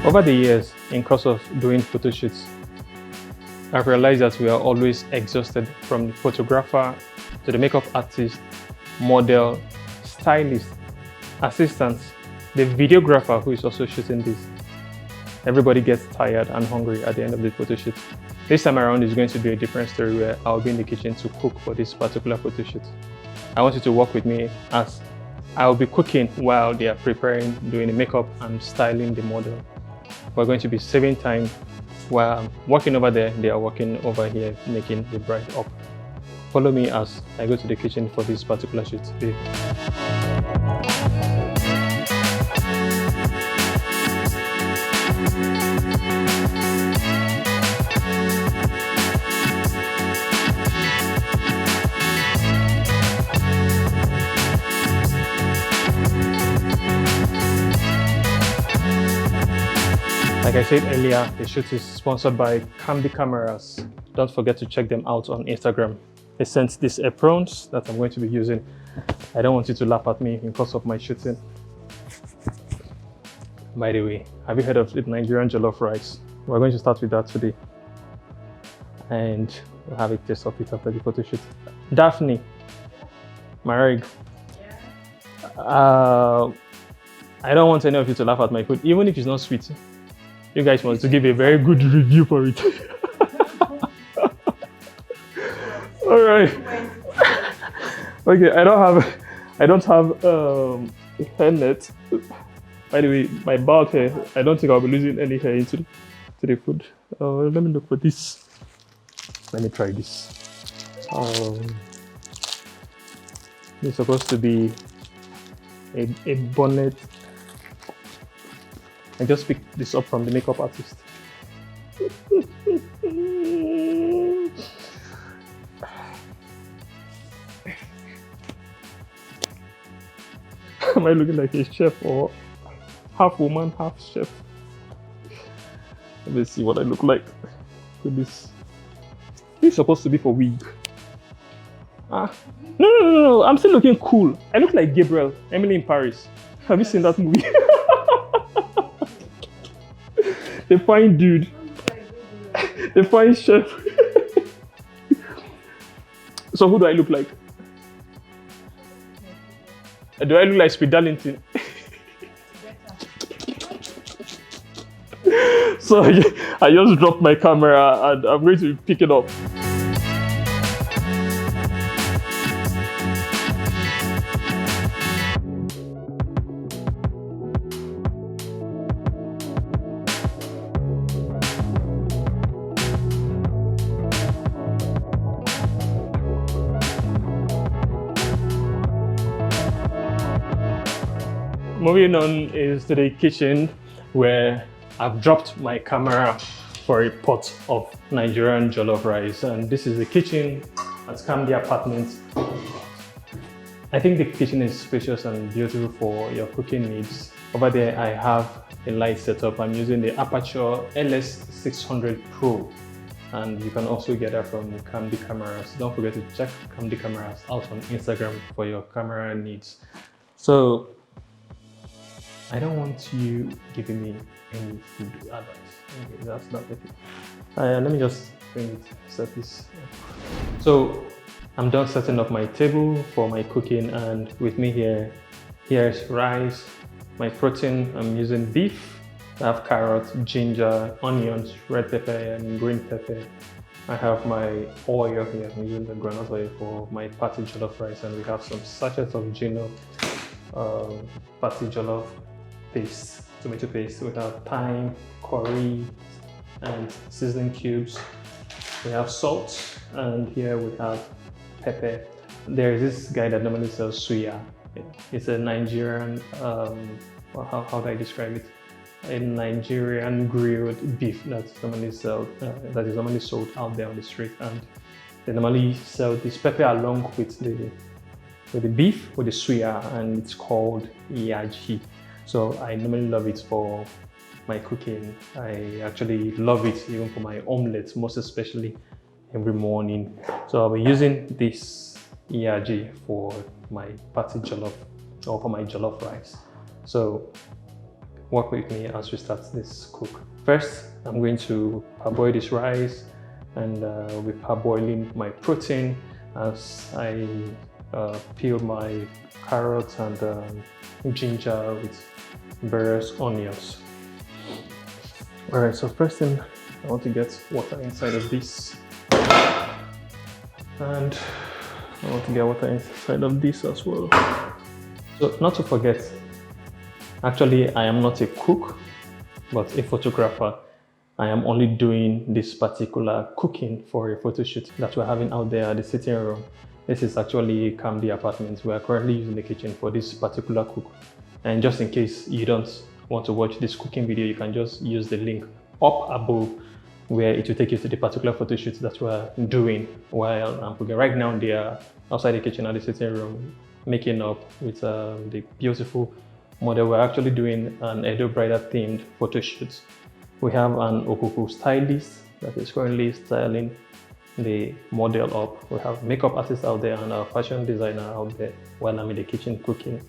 Over the years, in course of doing photo shoots, I've realized that we are always exhausted, from the photographer to the makeup artist, model, stylist, assistants, the videographer who is also shooting this. Everybody gets tired and hungry at the end of the photo shoot. This time around is going to be a different story where I'll be in the kitchen to cook for this particular photo shoot. I want you to work with me as I'll be cooking while they are preparing, doing the makeup and styling the model. We're going to be saving time. While I'm working over there, they are working over here making the bride up. Follow me as I go to the kitchen for this particular shoot today. Like I said earlier, the shoot is sponsored by Cambi Cameras. Don't forget to check them out on Instagram. They sent these aprons that I'm going to be using. I don't want you to laugh at me because of my shooting. By the way, have you heard of the Nigerian jollof rice? We're going to start with that today. And we'll have a taste of it after the photo shoot. Daphne, Mareg. Yeah. I don't want any of you to laugh at my food, even if it's not sweet. You guys must give a very good review for it. All right. Okay, I don't have a hairnet. By the way, my bald hair, I don't think I'll be losing any hair into the food. Let me look for this. Let me try this. It's supposed to be a bonnet. I just picked this up from the makeup artist. Am I looking like a chef or half woman, half chef? Let me see what I look like with this. This is supposed to be for wig. No. I'm still looking cool. I look like Gabriel, Emily in Paris. Have you seen that movie? The fine dude. The fine chef. So who do I look like? Do I look like Speed Darlington? So I just dropped my camera and I'm going to pick it up. Moving on is to the kitchen, where I've dropped my camera for a pot of Nigerian jollof rice, and this is the kitchen at Cambi Apartments. I think the kitchen is spacious and beautiful for your cooking needs. Over there I have a light setup. I'm using the Aperture LS600 Pro, and you can also get that from Cambi Cameras. Don't forget to check Cambi Cameras out on Instagram for your camera needs. So I don't want you giving me any food advice. Okay, that's not it. Let me just bring it, set this. So I'm done setting up my table for my cooking, and with me here's rice, my protein. I'm using beef. I have carrots, ginger, onions, red pepper and green pepper. I have my oil here. I'm using the groundnut oil for my party jollof rice, and we have some sachets of Gino party jollof paste, tomato paste. We have thyme, curry, and seasoning cubes. We have salt, and here we have pepper. There is this guy that normally sells suya. It's a Nigerian, how do I describe it? A Nigerian grilled beef that's normally sold, that is normally sold out there on the street, and they normally sell this pepper along with the beef, with the suya, and it's called yaji. So I normally love it for my cooking. I actually love it even for my omelets, most especially every morning. So I'll be using this yaji for my party jollof, or for my jollof rice. So work with me as we start this cook. First, I'm going to parboil this rice, and we're parboiling my protein as I peel my carrots and ginger with various onions. All right, so first thing, I want to get water inside of this, and I want to get water inside of this as well. So not to forget, actually I am not a cook, but a photographer. I am only doing this particular cooking for a photo shoot that we're having out there at the sitting room. This is actually Camden Apartments. We are currently using the kitchen for this particular cook. And just in case you don't want to watch this cooking video, you can just use the link up above where it will take you to the particular photo shoot that we're doing while I'm cooking. Right now, they are outside the kitchen at the sitting room, making up with the beautiful model. We're actually doing an Edo bridal themed photo shoot. We have an Okuku stylist that is currently styling the model up. We have makeup artists out there and our fashion designer out there while I'm in the kitchen cooking.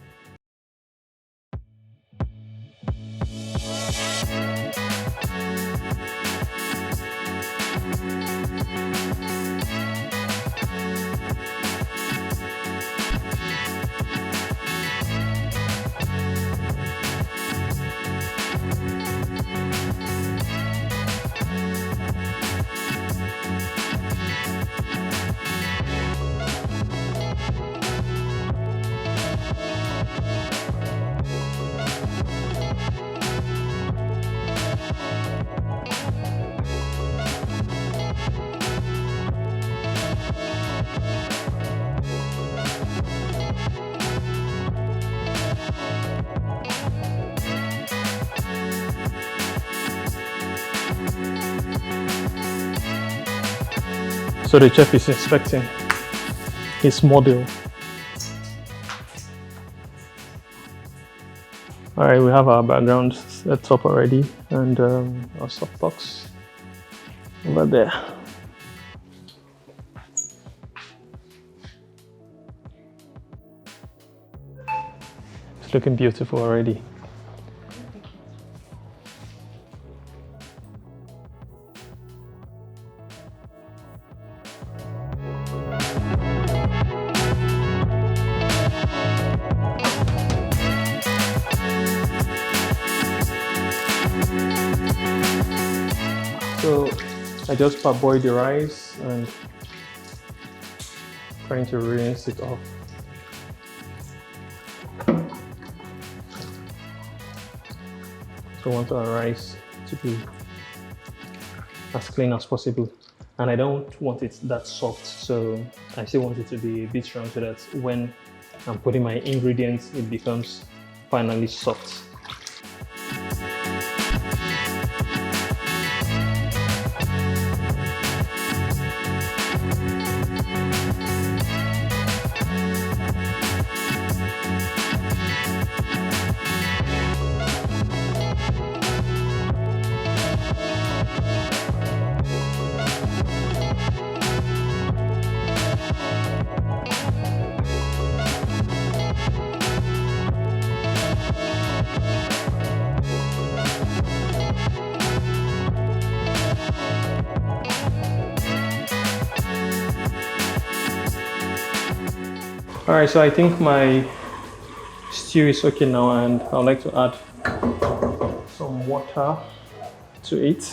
So the chef is inspecting his model. All right, we have our background set up already, and our softbox over there. It's looking beautiful already. So I just parboiled the rice and trying to rinse it off. So I want our rice to be as clean as possible. And I don't want it that soft, so I still want it to be a bit strong so that when I'm putting my ingredients, it becomes finally soft. All right, so I think my stew is okay now, and I'd like to add some water to it.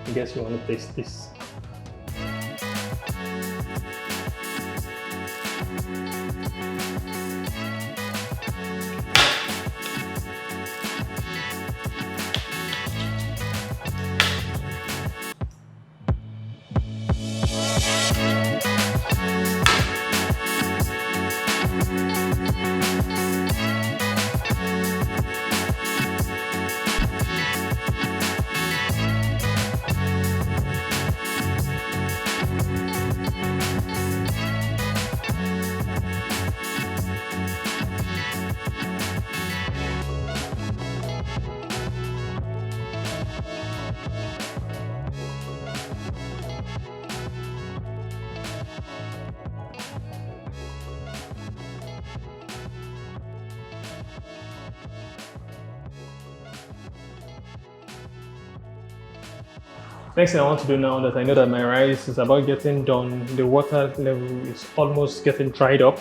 I guess you want to taste this. Next thing I want to do now that I know that my rice is about getting done, the water level is almost getting dried up.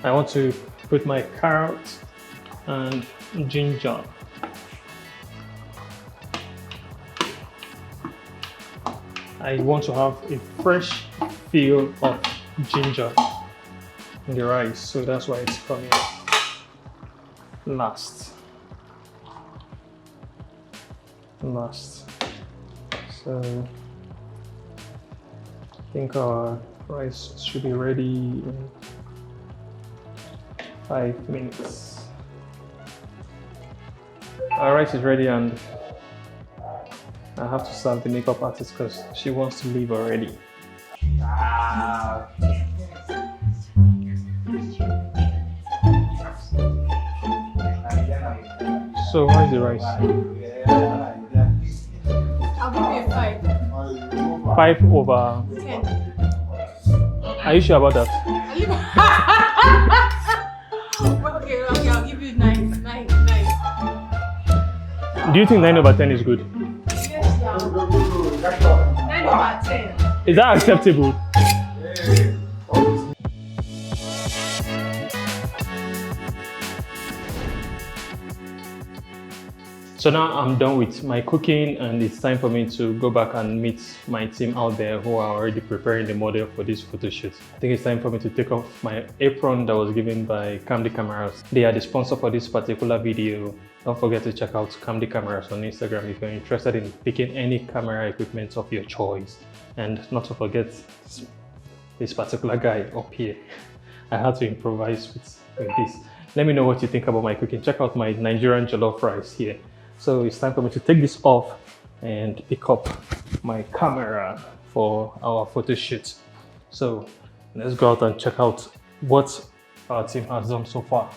I want to put my carrots and ginger. I want to have a fresh feel of ginger in the rice, so that's why it's coming last. So I think our rice should be ready in 5 minutes. Our rice is ready and I have to serve the makeup artist because she wants to leave already. So how is the rice? I'll give you a 5. 5 over 10. Are you sure about that? Well, okay, I'll give you 9. 9. Do you think 9 over 10 is good? Yes, now. 9 over 10. Is that acceptable? So now I'm done with my cooking and it's time for me to go back and meet my team out there who are already preparing the model for this photo shoot. I think it's time for me to take off my apron that was given by Camdy Cameras. They are the sponsor for this particular video. Don't forget to check out Camdy Cameras on Instagram if you're interested in picking any camera equipment of your choice. And not to forget this particular guy up here. I had to improvise with this. Let me know what you think about my cooking. Check out my Nigerian jollof rice here. So it's time for me to take this off and pick up my camera for our photo shoot. So let's go out and check out what our team has done so far.